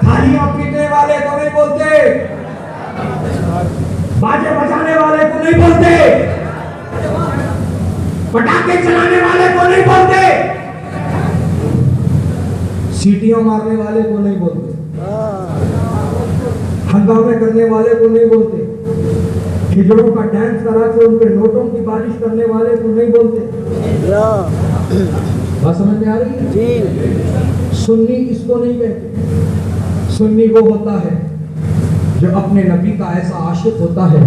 थालियां पीटने वाले को नहीं बोलते, बाजे बजाने वाले को नहीं बोलते, पटाखे चलाने वाले को नहीं बोलते, सीटियां मारने वाले को नहीं बोलते, हंगामे करने वाले को नहीं बोलते, खिजड़ों का डांस करा के उनके नोटों की बारिश करने वाले को नहीं बोलते। बात समझ में आ रही है? जी। सुन्नी इसको नहीं कहते। सुन्नी वो होता है जो अपने नबी का ऐसा आशिक होता है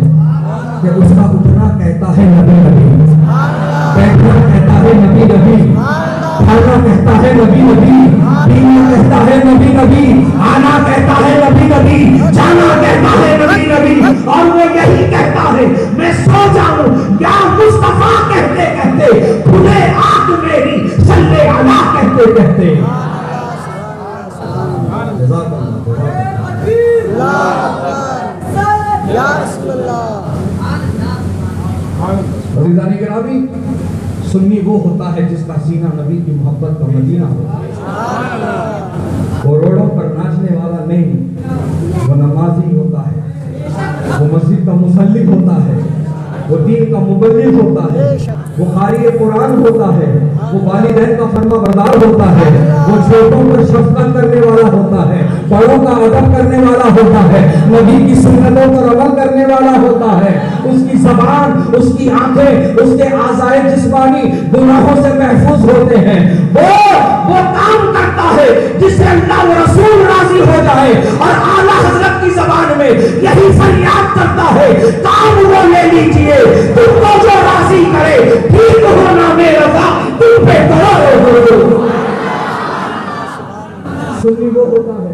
कि उसका उठना कहता है नबी नबी, बैठना कहता है नबी नबी, खाना कहता है नबी नबी, पीना कहता है नबी नबी, आना कहता है नबी नबी, जाना कहता है नबी नबी, और वो यही कहता है मैं सो जाऊं या मुस्तफा कहते कहते, खुले आंख मेरी सल्ले अला कहते कहते। सुन्नी वो होता है जिसका सीना नबी की मोहब्बत का मदीना होता है। वो रोडों पर नाचने वाला नहीं, वो नमाजी होता है, वो मस्जिद का मुसल्ली होता है, वो दीन का मुबल्लिग होता है, वो कारी कुरान होता है, वो वालिदैन का फरमा बरदार होता है, वो छोटों पर शफकत करने वाला होता है, बड़ों का अदब करने वाला होता है, नबी की सुन्नतों पर अमल करने वाला होता है। उसकी ज़बान, उसकी आंखें, उसके आज़ाए जिस्मानी गुनाहों से महफूज होते हैं। वो काम करता है जिससे अल्लाह व रसूल राजी हो जाए, और आला हजरत की ज़बान में यही फरियाद करता है, काम वो ले लीजिए तुमको जो राजी करे, ठीक होना मेरा तुम पे करो। सुन्नी वो होता है,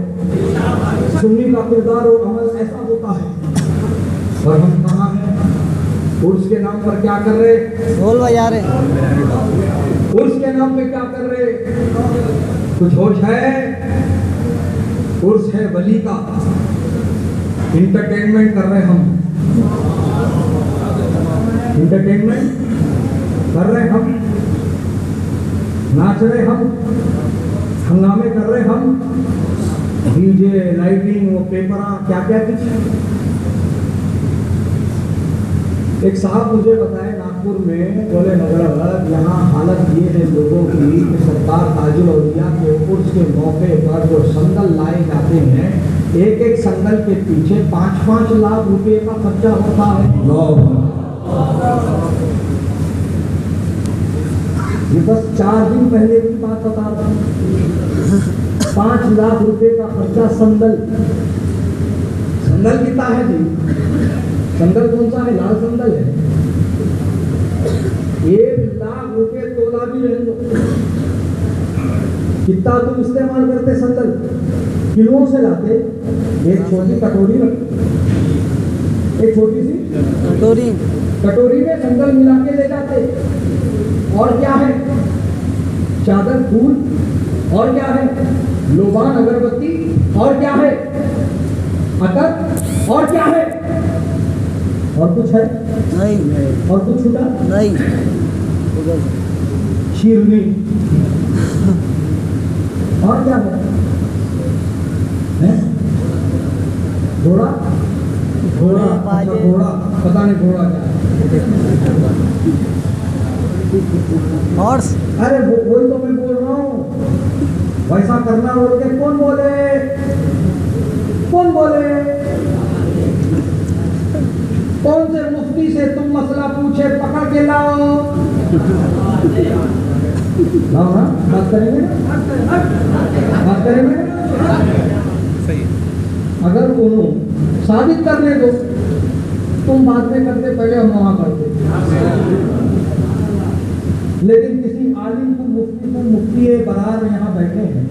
सुन्नी का किरदार और अमल ऐसा होता है। और हम कहाँ हैं? उर्स के नाम पर क्या कर रहे? ढोल बजा रहे। उर्स के नाम पे क्या कर रहे? कुछ होश है? उर्स है वली का, इंटरटेनमेंट कर रहे हम, इंटरटेनमेंट कर रहे हम, नाच रहे हम, हंगामे कर रहे हम, डीजे, लाइटिंग, वो पेपरा क्या क्या कुछ। एक साहब मुझे बताए नागपुर में, बोले नगर यहाँ हालत ये है लोगों की कि सरकार ताजुल औलिया के उर्स के मौके पर जो संगल लाए जाते हैं, एक एक संगल के पीछे 5-5 लाख रुपए का खर्चा होता है। ये बस 4 दिन पहले की बात बता रहा हूँ। 5 लाख रुपए का खर्चा संगल। संगल कितना है जी? संगल कौन सा है? लाल संगल है। 1 लाख रुपए तोला भी रहने दो। कितना तुम इस्तेमाल करते संगल? किलों से लाते। एक छोटी कटोरी में, एक छोटी सी कटोरी में संगल मिला के ले जाते। और क्या है? चादर, फूल, और क्या है? लोबान, अगरबत्ती, और क्या है? अतर, और क्या है? और कुछ है? नहीं। और कुछ छूटा? नहीं। शीरनी, और क्या है? घोड़ा, घोड़ा, अच्छा घोड़ा, पता नहीं घोड़ा क्या है। हॉर्स। अरे वही तो मैं बोल रहा हूँ, वैसा करना बोल के कौन बोले? कौन बोले? कौन से मुफ्ती से तुम मसला पूछे पकड़ के लाओ? लाओ ना, बात करेंगे ना, बात करेंगे ना। अगर उन्होंने साबित करने दो, तुम बाद में करते, पहले हम वहां करते। लेकिन किसी आलिम को मुफ्ती बरार यहाँ बैठे हैं,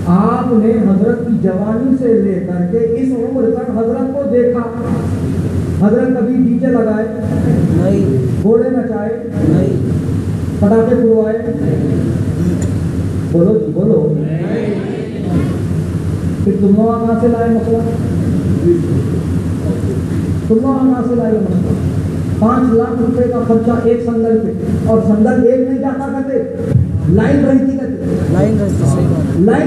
आपने हजरत की जवानी से लेकर के इस उम्र तक हजरत को देखा। हजरत कभी डीजे लगाए नहीं, घोड़े नचाए नहीं, पटाखे फुलवाए? बोलो जी बोलो। फिर तुम लोग कहाँ से लाए मसला? तुम लोग कहाँ से लाए मसला? 5 लाख रुपए का खर्चा एक संगल पे, और संगल एक नहीं जाता करते, लाइन रहती करते, लाइन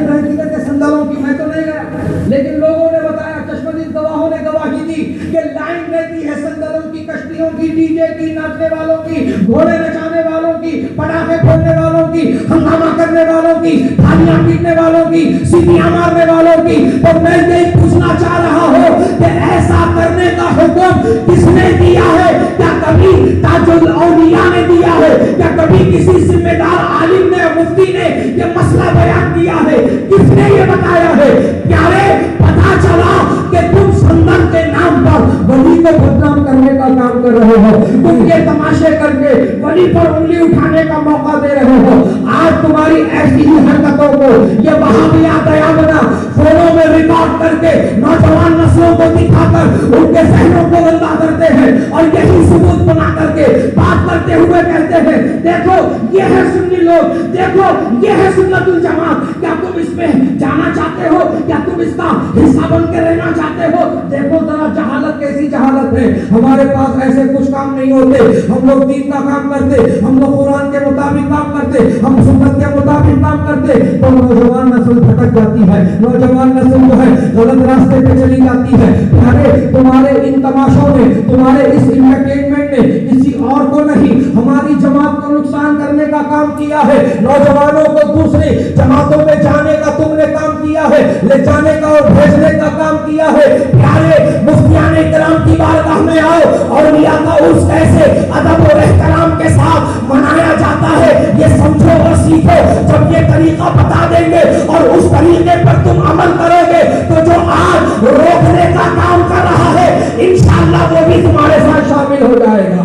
रहती करते संगलों की। मैं तो नहीं गया, लेकिन लोगों ने बताया, चश्मदीद गवाहों ने गवाही दी कि लाइन रहती है संगलों की, कश्तियों की, डीजे की, नाचने वालों की, घोड़े नचाने वालों की, पटाखे फोड़ने वालों की, हंगामा करने वालों की, थालियां पीटने वालों की, सीटियां मारने वालों की। तो मैं ये पूछना चाह रहा हूँ कि ऐसा करने का हुक्म किसने दिया है? क्या कभी ताजुल औलिया ने दिया है? क्या कभी किसी जिम्मेदार आलिम ने, मुफ्ती ने ये मसला बयान किया है? किसने ये बताया है? प्यारे, पता चला कि तुम संगल के नाम पर वली को बदनाम करने का काम कर रहे हो। तुम ये तमाशे करके वली पर उंगली उठाने का मौका दे रहे हो। आज तुम्हारी ऐसी ही हरकतों को ये वहाबिया दयामना फोनों में रिकॉर्ड करके नौजवान नस्लों को दिखाकर उनके जहनों को गंदा करते हैं, और यही सबूत बना करके बात करते हुए कहते हैं, देखो ये है सुन्नी लोग, देखो ये है सुन्नतुल जमात। क्या तुम इसमें जाना चाहते हो? क्या तुम इसका हिस्सा बन के रहना चाहते हो? देखो जरा जहालत, कैसी जहालत है। हमारे पास ऐसे कुछ काम नहीं होते, हम लोग दीन का काम करते, हम लोग कुरान के मुताबिक काम करते, हम सुन्नत के मुताबिक काम करते। तो नौजवान नस्ल भटक जाती है, नौजवान नस्ल जो है गलत रास्ते पे चली जाती है। अरे तुम्हारे इन तमाशों ने, तुम्हारे इस इंटरटेनमेंट ने किसी और को नहीं, हमारी जमात को नुकसान करने का काम किया है। नौजवानों को दूसरी जमातों में जाने का तुमने काम किया है, ले जाने का और भेजने का काम किया है। प्यारे, मुफ्तियाने किराम की बारगाह में आओ, और मियां का उर्स कैसे अदब और एहतराम के साथ मनाया जाता है ये समझो और सीखो। जब ये तरीका बता देंगे और उस तरीके पर तुम अमल करोगे, तो जो आज रोकने का काम कर रहा है, इंशाअल्लाह वो भी तुम्हारे साथ शामिल हो जाएगा,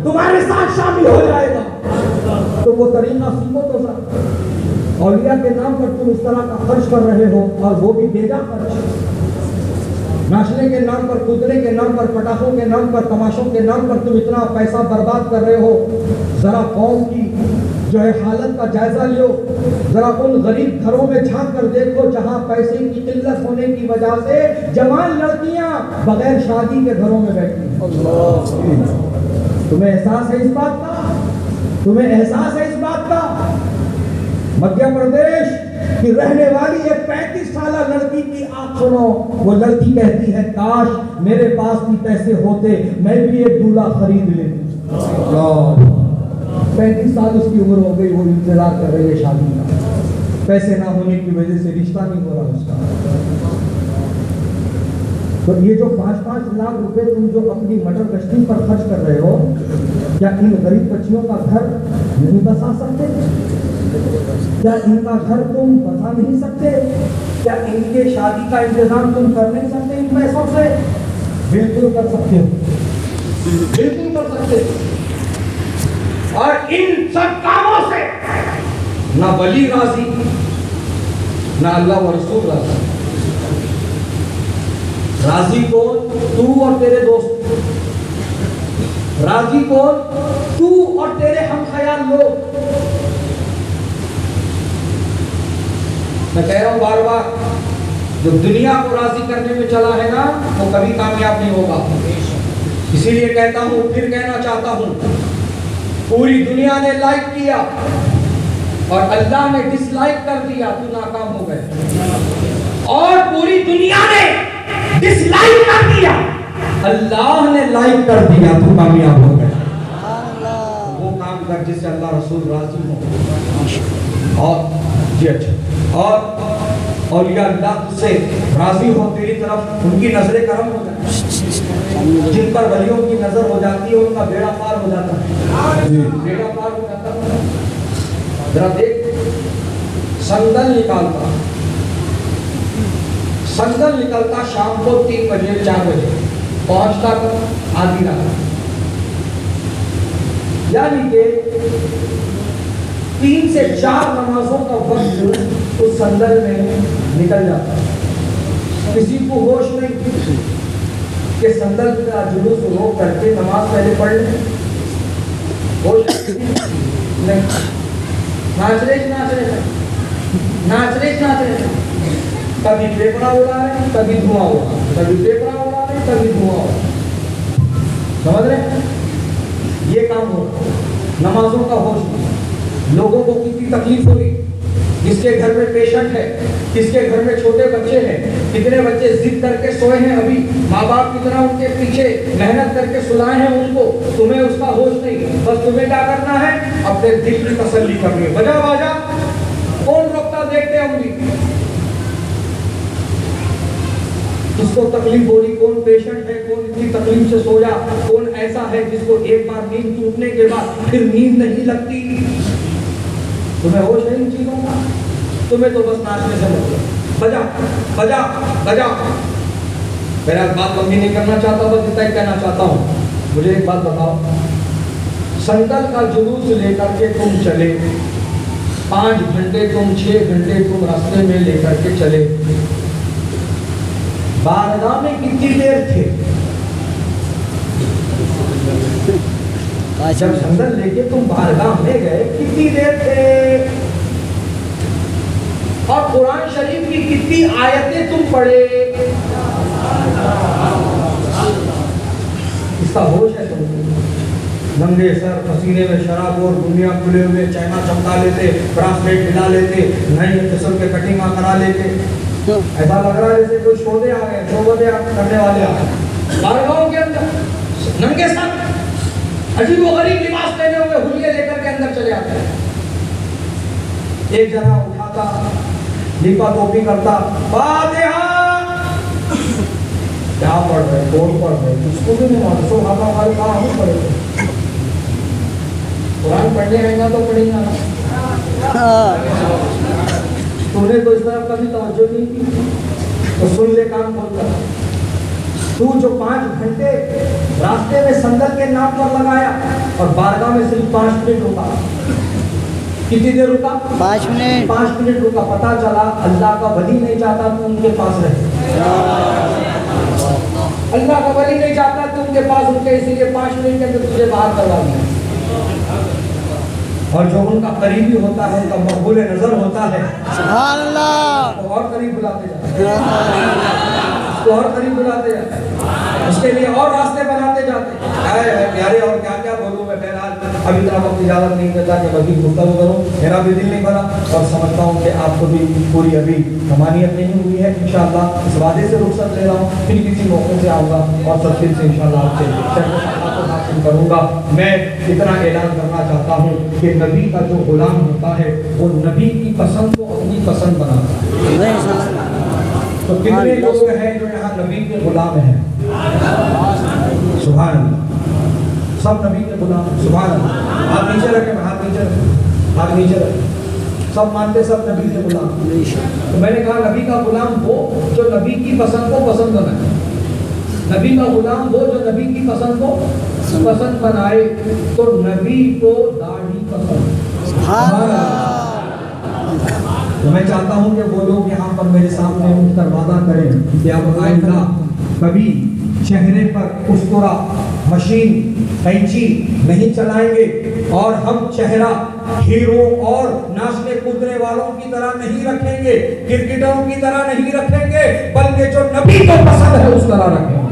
तुम्हारे साथ शामिल हो जाएगा। तो वो तरीका सीखो। तो सर औलिया के नाम पर तुम इस तरह का खर्च कर रहे हो, और वो भी बेजा खर्च। नाचने के नाम पर, कूदने के नाम पर, पटाखों के नाम पर, तमाशों के नाम पर तुम इतना पैसा बर्बाद कर रहे हो। जरा कौम की जो है हालत का जायजा लो, जरा उन गरीब घरों में झांक कर देखो जहां पैसे की किल्लत होने की वजह से जवान लड़कियां बगैर शादी के घरों में बैठी हैं। तुम्हें एहसास है इस बात का? तुम्हें एहसास है इस बात का? मध्य प्रदेश की रहने वाली एक 35 साल लड़की की आंख सुनो। वो लड़की कहती है काश मेरे पास भी पैसे होते, मैं भी एक दूल्हा खरीद लेती। 35 साल उसकी उम्र हो गई, वो इंतजार कर रही है शादी का। पैसे ना होने की वजह से रिश्ता नहीं हो रहा उसका। तो ये जो 5-5 लाख रुपए तुम जो अपनी मटर गश्ती पर खर्च कर रहे हो, क्या इन गरीब बच्चियों का घर नहीं बसा सकते? क्या इनका घर तुम बसा नहीं सकते? क्या इनके शादी का इंतजाम तुम कर नहीं सकते इन पैसों से? बिल्कुल कर सकते हो, बिल्कुल कर सकते हो। और इन सब कामों से ना वली राजी, ना अल्लाह व रसूल राजी। राजी कौन? तू और तेरे दोस्त। राजी कौन? तू और तेरे हम ख्याल लोग। मैं कह रहा हूं बार बार, जो दुनिया को राजी करने में चला है ना, वो कभी कामयाब नहीं होगा। इसीलिए कहता हूं, फिर कहना चाहता हूं, पूरी दुनिया ने लाइक किया और अल्लाह ने डिसलाइक कर दिया, तू नाकाम हो गए। और पूरी दुनिया ने डिसलाइक कर दिया, अल्लाह ने लाइक कर दिया, तू कामयाब हो गया। वो काम कर जिससे अल्लाह रसूल राजी हो। और जी अच्छा, और या अल्लाह तुझसे राजी हो, तेरी तरफ उनकी नजरें करम हो जाए। जिन पर वलियों की नजर हो जाती है उनका बेड़ा पार हो जाता है, बेड़ा पार हो जाता है। जरा देख, संदल निकालता, संदल निकलता शाम को 3 बजे 4 बजे, पहुंचता आधी रात, यानी कि 3 से 4 नमाजों का वक्त उस संदल में निकल जाता। किसी को होश नहीं कि संदल का जुलूस रोक करके नमाज पहले पढ़ ले, होश नहीं। नाच रहे, कभी पेपरा उड़ा रहे, कभी धुआं उड़ा, कभी पेपरा उड़ा रहे, कभी धुआं उड़ा। समझ रहे? ये काम हो रहा, नमाजों का होश नहीं। लोगों को कितनी तकलीफ हो रही, किसके घर में पेशेंट है, किसके घर में छोटे बच्चे हैं, कितने बच्चे जिद करके सोए हैं, अभी माँ बाप कितना उनके पीछे मेहनत करके सुलाए हैं उनको, तुम्हें उसका होश नहीं। बस तुम्हें क्या करना है? अपने दिल की तसल्ली करनी है। बजा बाजा कौन रोकता, देखते हैं उंगली। किसको तकलीफ हो रही, कौन पेशेंट है, कौन इतनी तकलीफ से सोया, कौन ऐसा है जिसको एक बार नींद टूटने के बाद फिर नींद नहीं लगती। तुम्हें होश है इन चीजों का? तुम्हें तो बस नाचने से मतलब। बजा बजा बजा। मेरा बात लंबी नहीं करना चाहता, बस इतना ही कहना चाहता हूँ। मुझे एक बात बताओ, संदल का जुलूस लेकर के तुम चले, 5 घंटे तुम 6 घंटे तुम रास्ते में लेकर के चले, बारगाह में कितनी देर थे? जब संदल लेके तुम बारगाह में गए कितनी देर थे? और कुरान शरीफ की कितनी आयतें तुम पढ़े? इसका होश है तुमको? नंगे सर पसीने में शराब और दुनिया खुले हुए चैना चमका लेते, ब्रासलेट हिला लेते, नई किस्म के कटिंग करा लेते, ऐसा लग रहा है जैसे कोई शोधे आ गए, शोधे करने वाले आ गए बारगाहों के अंदर। नंगे सर अजीब व गरीब लिबास पहने हुए हुलिये लेकर के अंदर चले आते हैं। एक जना उठाता, लीपा टोपी करता, फातिहा क्या पढ़ रहे, कौन पढ़ रहे, उसको भी नहीं मालूम। सो हाथा हमारे कहाँ हम पढ़ेंगे? कुरान पढ़ने आएगा तो पढ़ेगा। तूने तो इस तरफ कभी तवज्जो नहीं की, तो सुन ले काम बोलता। तू जो 5 घंटे रास्ते में संदल के नाम पर लगाया और बारगाह में सिर्फ 5 मिनट रुका। कितनी देर रुका? 5 मिनट। 5 मिनट रुका। पता चला अल्लाह का वली नहीं चाहता तू उनके पास रहे। अल्लाह का वली नहीं चाहता तू उनके पास रुके, इसीलिए 5 मिनट के अंदर तुझे बाहर करवा दिया। और जो उनका करीबी होता है, उनका मकबूल नजर होता है, सुभान अल्लाह, तो और करीब बुलाते जाते हैं, उसको और करीब बुलाते जाते हैं, उसके लिए और रास्ते बनाते जाते हैं। प्यारे और क्या क्या बोलूं मैं, बहरहाल अब इतना वक्त इजाजत नहीं देता कि मजीद गुफ्तगू करूँ, मेरा भी दिल नहीं भरा और समझता हूँ कि आपको भी पूरी अभी कमानियत नहीं हुई है। इंशाअल्लाह इस वादे से रुखसत ले रहा हूँ, फिर किसी मौके से आऊँगा और तफसील से इंशाअल्लाह आपसे हासिल करूँगा। मैं इतना ऐलान करना चाहता हूँ कि नबी का जो गुलाम होता है वो नबी की पसंद को अपनी पसंद बनाता है। तो कितने लोग हैं जो यहाँ नबी के गुलाम हैं? सुभान अल्लाह, सब नबी के गुलाम। सुभान अल्लाह, हाथ नीचे रखें, हाथ नीचे रखें, हाथ नीचे रखें। सब मानते सब नबी के गुलाम। तो मैंने कहा नबी का गुलाम वो जो नबी की पसंद को पसंद बनाए। नबी का गुलाम वो जो नबी की पसंद को पसंद बनाए। तो नबी को दाढ़ी पसंद। तो मैं चाहता हूं कि वो लोग यहाँ पर मेरे सामने उठकर वादा करें कि अब आइंदा कभी चेहरे पर उस्कुरा, मशीन, कैंची नहीं चलाएंगे और हम चेहरा हीरो और नाचने कूदने वालों की तरह नहीं रखेंगे, क्रिकेटरों की तरह नहीं रखेंगे, बल्कि जो नबी को पसंद है उस तरह रखेंगे।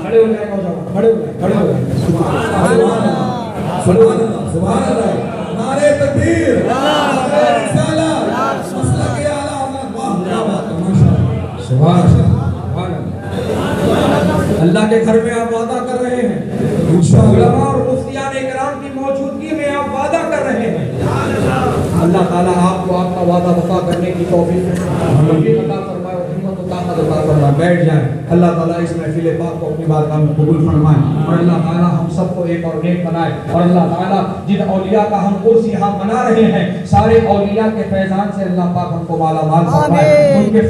खड़े हो जाए, खड़े हो जाए, खड़े हो जाए। सुभान अल्लाह, सुभान अल्लाह, नारे तकबीर, नारे रिसालत, मसलक ए आला हज़रत, वाह क्या बात है, माशाअल्लाह, सुभान अल्लाह। अल्लाह के घर में आप वादा कर रहे हैं, उलमा और मुफ्तियान इकराम की मौजूदगी में आप वादा कर रहे हैं। अल्लाह ताला आपको आपका वादा वफा करने की तौफीक अता फरमाए और हिम्मत और ताकत अता फरमाए। बैठ जाए। अल्लाह ताला इस महफिल पाक को अपनी बारगाह में कबूल फरमाए और अल्लाह ताला हम सबको एक और नेक बनाए और अल्लाह ताला जिन औलिया का हम उर्स यहाँ मना रहे हैं, सारे औलिया के फैजान से अल्लाह पाक हमको माला माल फरमाए, उनके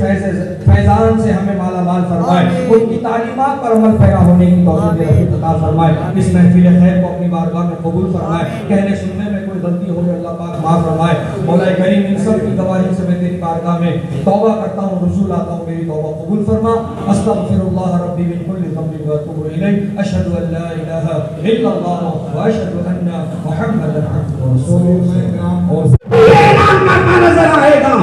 फैजान से हमें माला माल फरमाए, उनकी तालीमात पर अमल पैरा होने की तौफीक अता फरमाए। इस महफिल खैर को अपनी बारगाह में कबूल फरमाए। कहने सुनने में कोई गलती हो अल्लाह पाक माफ फरमाए। मौला करीम इन सब की गवाही से मैं तेरी बारगाह में तौबा करता हूँ, रुजू लाता हूँ, मेरी तौबा कबूल फरमा। अस्तगफिरुल्लाह रब्बी मिन कुल्ली ज़ंबिन व अतूबु इलैह। अशहदु अन ला इलाहा इल्लल्लाह व अशहदु अन्ना मुहम्मदन अब्दुहु व रसूलुहु। और नजर आएगा